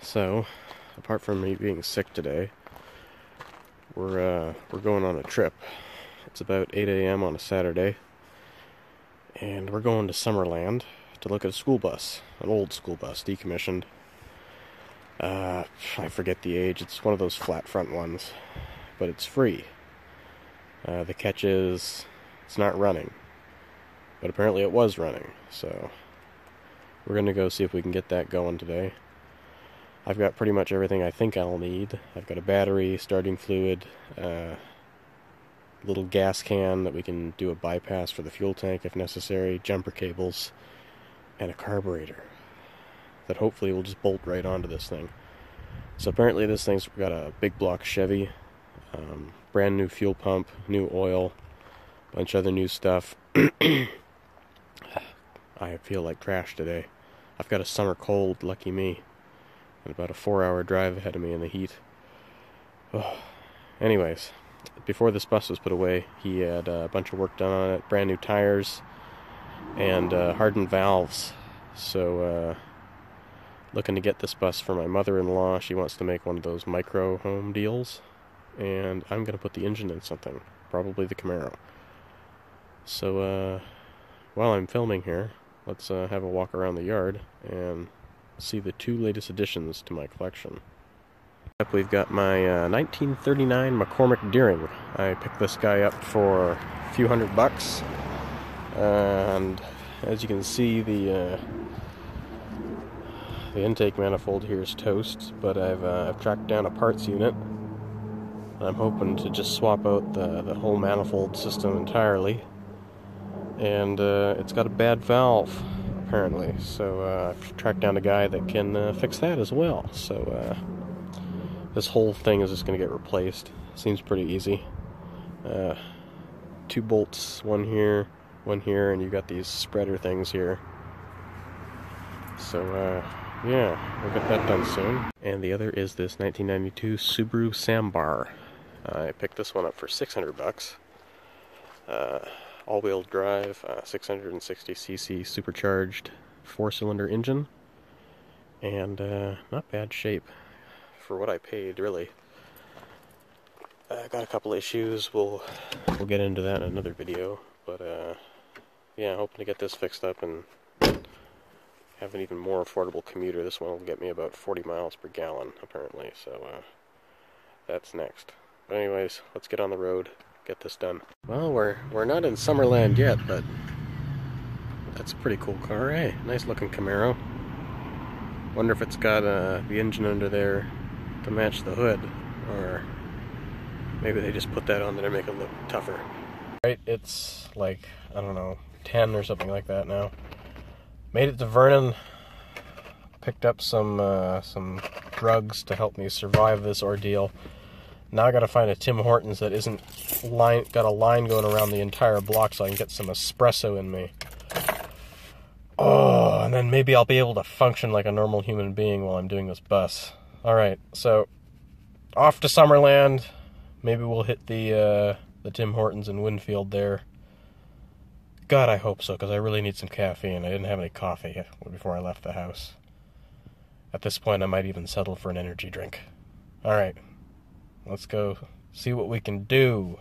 So, apart from me being sick today, we're going on a trip. It's about 8 a.m. on a Saturday, and we're going to Summerland to look at a school bus, an old school bus, decommissioned. I forget the age. It's one of those flat front ones, but it's free. The catch is it's not running, but apparently it was running, so we're going to go see if we can get that going today. I've got pretty much everything I think I'll need. I've got a battery, starting fluid, little gas can that we can do a bypass for the fuel tank if necessary, jumper cables, and a carburetor that hopefully will just bolt right onto this thing. So apparently this thing's got a big block Chevy, brand new fuel pump, new oil, bunch of other new stuff. I feel like trash today. I've got a summer cold, lucky me. And about a 4-hour drive ahead of me in the heat. Oh. Anyways, before this bus was put away, he had a bunch of work done on it, brand new tires, and hardened valves. So, looking to get this bus for my mother-in-law. She wants to make one of those micro home deals, and I'm going to put the engine in something, probably the Camaro. So, while I'm filming here, let's have a walk around the yard and see the two latest additions to my collection. Up, we've got my 1939 McCormick Deering. I picked this guy up for a few $100, and as you can see, the intake manifold here is toast. But I've tracked down a parts unit. I'm hoping to just swap out the whole manifold system entirely, and it's got a bad valve, apparently, so I've tracked down a guy that can fix that as well. So this whole thing is just going to get replaced. Seems pretty easy. 2 bolts, one here, and you've got these spreader things here. So yeah, we'll get that done soon. And the other is this 1992 Subaru Sambar. I picked this one up for $600. All-wheel drive, 660cc supercharged 4-cylinder engine, and not bad shape for what I paid, really. Got a couple issues. We'll get into that in another video, but yeah, hoping to get this fixed up and have an even more affordable commuter. This one will get me about 40 miles per gallon, apparently, so that's next. But anyways, let's get on the road, get this done. Well, we're not in Summerland yet, but that's a pretty cool car, eh? Nice looking Camaro. Wonder if it's got the engine under there to match the hood, or maybe they just put that on there to make it look tougher. Right, it's like, I don't know, 10 or something like that now. Made it to Vernon, picked up some drugs to help me survive this ordeal. Now I gotta find a Tim Hortons that isn't got a line going around the entire block so I can get some espresso in me. Oh, and then maybe I'll be able to function like a normal human being while I'm doing this bus. Alright, so off to Summerland. Maybe we'll hit the Tim Hortons in Winfield there. God, I hope so, because I really need some caffeine. I didn't have any coffee before I left the house. At this point, I might even settle for an energy drink. Alright. Let's go see what we can do.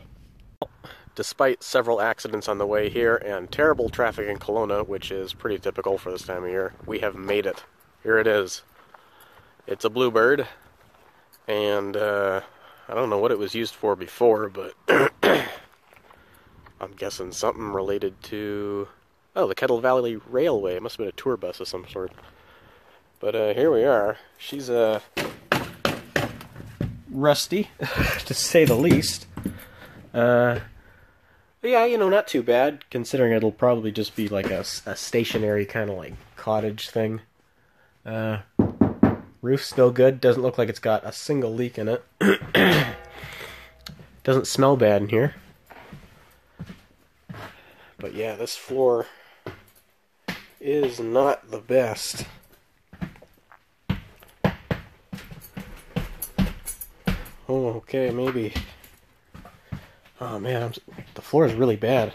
Despite several accidents on the way here and terrible traffic in Kelowna, which is pretty typical for this time of year, we have made it. Here it is. It's a Bluebird, and I don't know what it was used for before, but I'm guessing something related to, oh, the Kettle Valley Railway. It must have been a tour bus of some sort. But here we are. She's rusty, to say the least. Yeah, you know, not too bad, considering it'll probably just be like a stationary kind of like cottage thing. Roof's still good. Doesn't look like it's got a single leak in it. Doesn't smell bad in here. But yeah, this floor is not the best. Oh, okay, maybe. Oh man, the floor is really bad.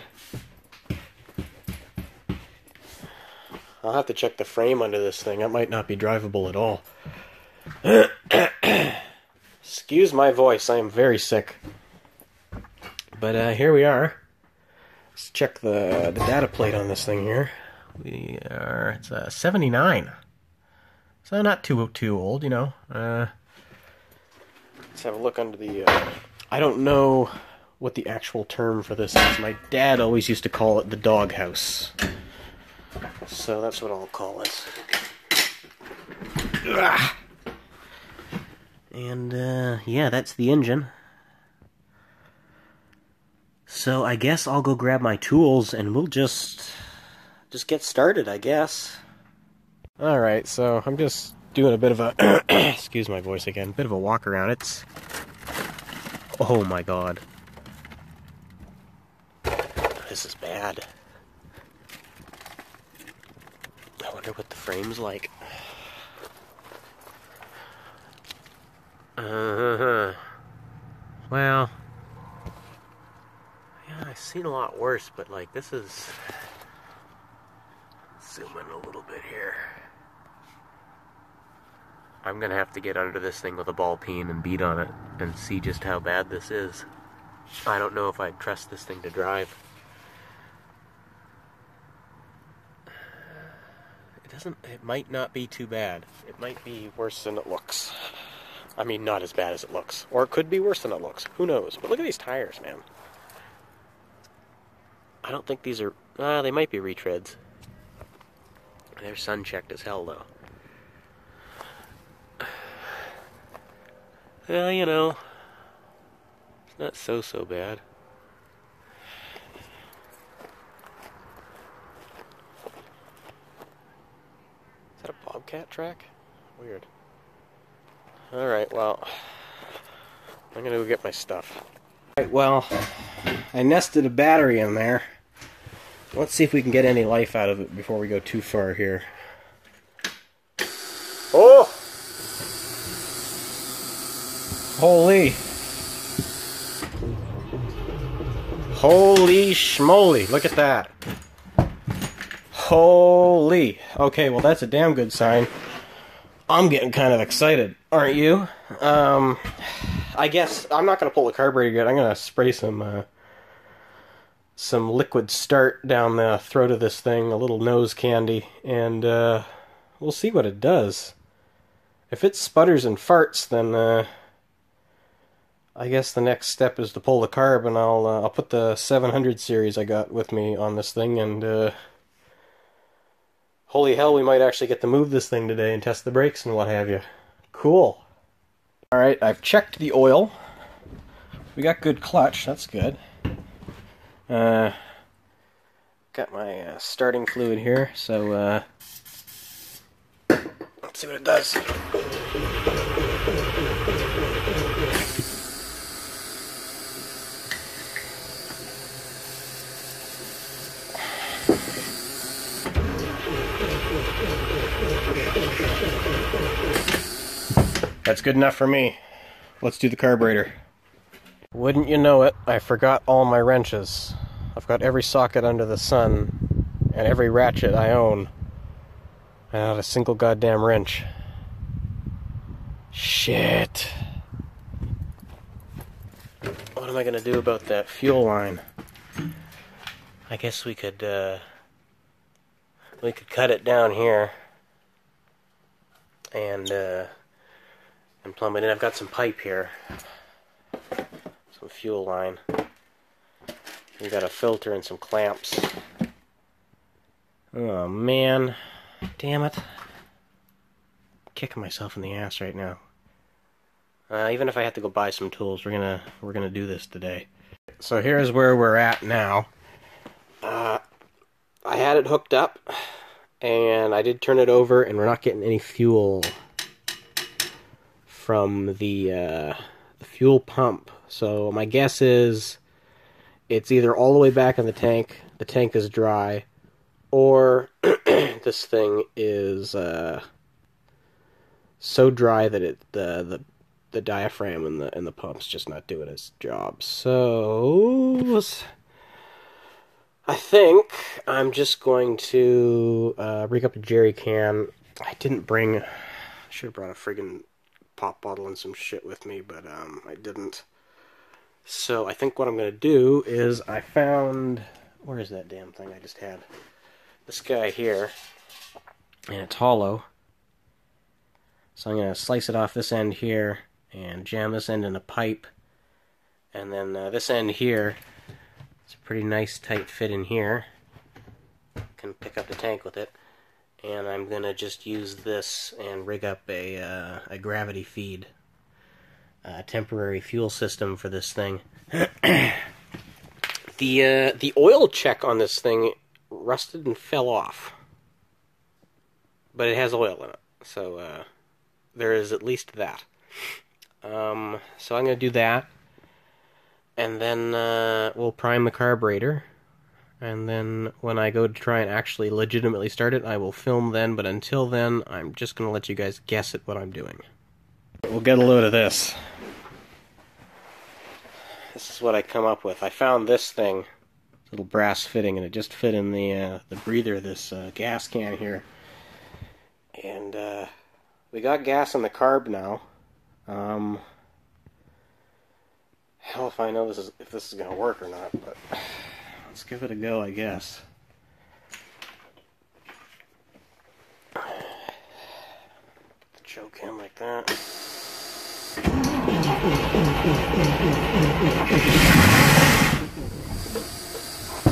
have to check the frame under this thing. That might not be drivable at all. Excuse my voice, I am very sick. But here we are. Let's check the data plate on this thing here. It's 79. So not too old, you know. Let's have a look under the... I don't know what the actual term for this is. My dad always used to call it the doghouse. So that's what I'll call it. Ugh. And, yeah, that's the engine. So I guess I'll go grab my tools and we'll just get started, I guess. Alright, so I'm just doing a bit of a, excuse my voice again, bit of a walk around. It's, oh my god. This is bad. I wonder what the frame's like. Well, yeah, I've seen a lot worse, but like this is... Zoom in a little bit here. I'm gonna have to get under this thing with a ball peen and beat on it and see just how bad this is. I don't know if I'd trust this thing to drive. It might not be too bad. It might be worse than it looks. I mean, not as bad as it looks. Or it could be worse than it looks. Who knows? But look at these tires, man. I don't think these are... they might be retreads. They're sun-checked as hell, though. Well, you know, it's not so bad. Is that a Bobcat track? Weird. Alright, well, I'm gonna go get my stuff. Alright, well, I nested a battery in there. Let's see if we can get any life out of it before we go too far here. Oh! Holy! Holy schmoly! Look at that! Holy! Okay, well that's a damn good sign. I'm getting kind of excited, aren't you? I guess I'm not going to pull the carburetor yet. I'm going to spray some liquid start down the throat of this thing, a little nose candy, and we'll see what it does. If it sputters and farts, then I guess the next step is to pull the carb, and I'll put the 700 series I got with me on this thing, and holy hell, we might actually get to move this thing today and test the brakes and what have you. Cool. Alright, I've checked the oil. We got good clutch, that's good. Got my starting fluid here, so let's see what it does. That's good enough for me. Let's do the carburetor. Wouldn't you know it, I forgot all my wrenches. I've got every socket under the sun, and every ratchet I own. And not a single goddamn wrench. Shit. What am I gonna do about that fuel line? I guess we could cut it down here. And plumb it in. I've got some pipe here. Some fuel line. We got a filter and some clamps. Oh man. Damn it. Kicking myself in the ass right now. Even if I have to go buy some tools, we're gonna do this today. So here's where we're at now. I had it hooked up, and I did turn it over, and we're not getting any fuel from the fuel pump. So my guess is it's either all the way back in the tank is dry, or this thing is so dry that the diaphragm and the pump's just not doing its job. So I think I'm just going to rig up a jerry can. I didn't bring... I should have brought a friggin' pop bottle and some shit with me, but I didn't. So I think what I'm going to do is I found... Where is that damn thing I just had? This guy here. And it's hollow. So I'm going to slice it off this end here and jam this end in a pipe. And then this end here, it's a pretty nice tight fit in here. Can pick up the tank with it. And I'm going to just use this and rig up a gravity feed. Temporary fuel system for this thing. The oil check on this thing rusted and fell off. But it has oil in it. So there is at least that. So I'm going to do that. And then we'll prime the carburetor. And then when I go to try and actually legitimately start it, I will film then. But until then, I'm just going to let you guys guess at what I'm doing. We'll get a load of this. This is what I come up with. I found this thing, little brass fitting, and it just fit in the breather of this gas can here. And we got gas in the carb now. Hell if I know if this is gonna work or not, but let's give it a go, I guess. Put the choke in like that.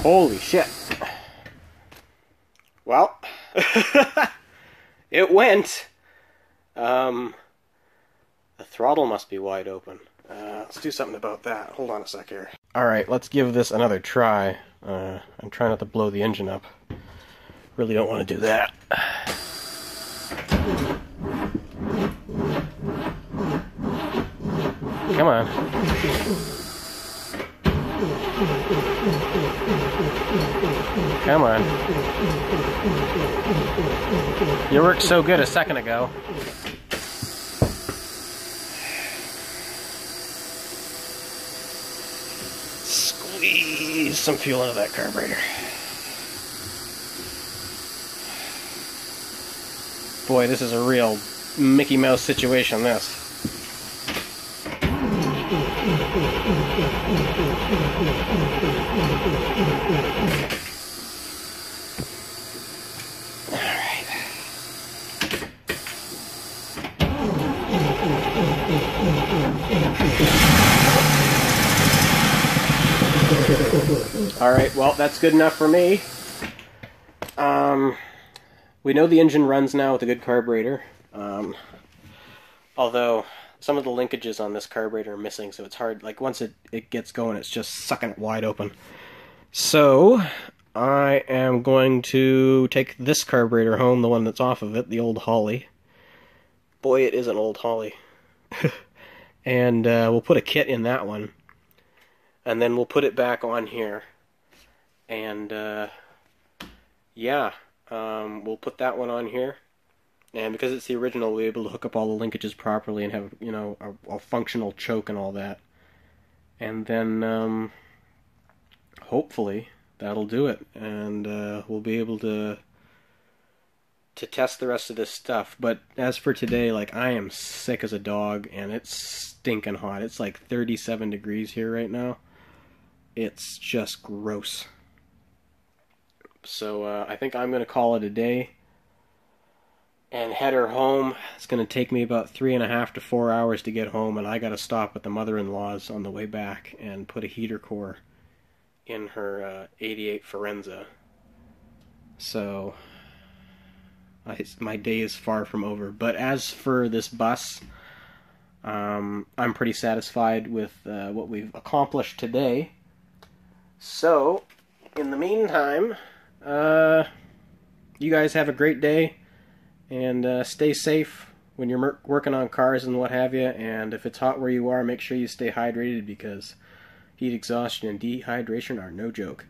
Holy shit. Well, it went. The throttle must be wide open. Let's do something about that. Hold on a sec here. Alright, let's give this another try. I'm trying not to blow the engine up. Really don't want to do that. Come on. Come on. You worked so good a second ago. Squeeze some fuel into that carburetor. Boy, this is a real Mickey Mouse situation, this. Alright, well, that's good enough for me. We know the engine runs now with a good carburetor. Although, some of the linkages on this carburetor are missing, so it's hard. Like, once it gets going, it's just sucking it wide open. So, I am going to take this carburetor home, the one that's off of it, the old Holly. Boy, it is an old Holly. And we'll put a kit in that one. And then we'll put it back on here. And, yeah, we'll put that one on here. And because it's the original, we'll be able to hook up all the linkages properly and have, you know, a functional choke and all that. And then, hopefully, that'll do it. And we'll be able to test the rest of this stuff. But as for today, like, I am sick as a dog, and it's stinking hot. It's like 37 degrees here right now. It's just gross. So I think I'm going to call it a day and head her home. It's going to take me about 3.5 to 4 hours to get home, and I got to stop at the mother-in-law's on the way back and put a heater core in her 88 Forenza. So my day is far from over. But as for this bus, I'm pretty satisfied with what we've accomplished today. So, in the meantime, you guys have a great day, and stay safe when you're working on cars and what have you, and if it's hot where you are, make sure you stay hydrated, because heat exhaustion and dehydration are no joke.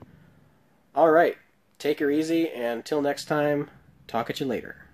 Alright, take her easy, and until next time, talk at you later.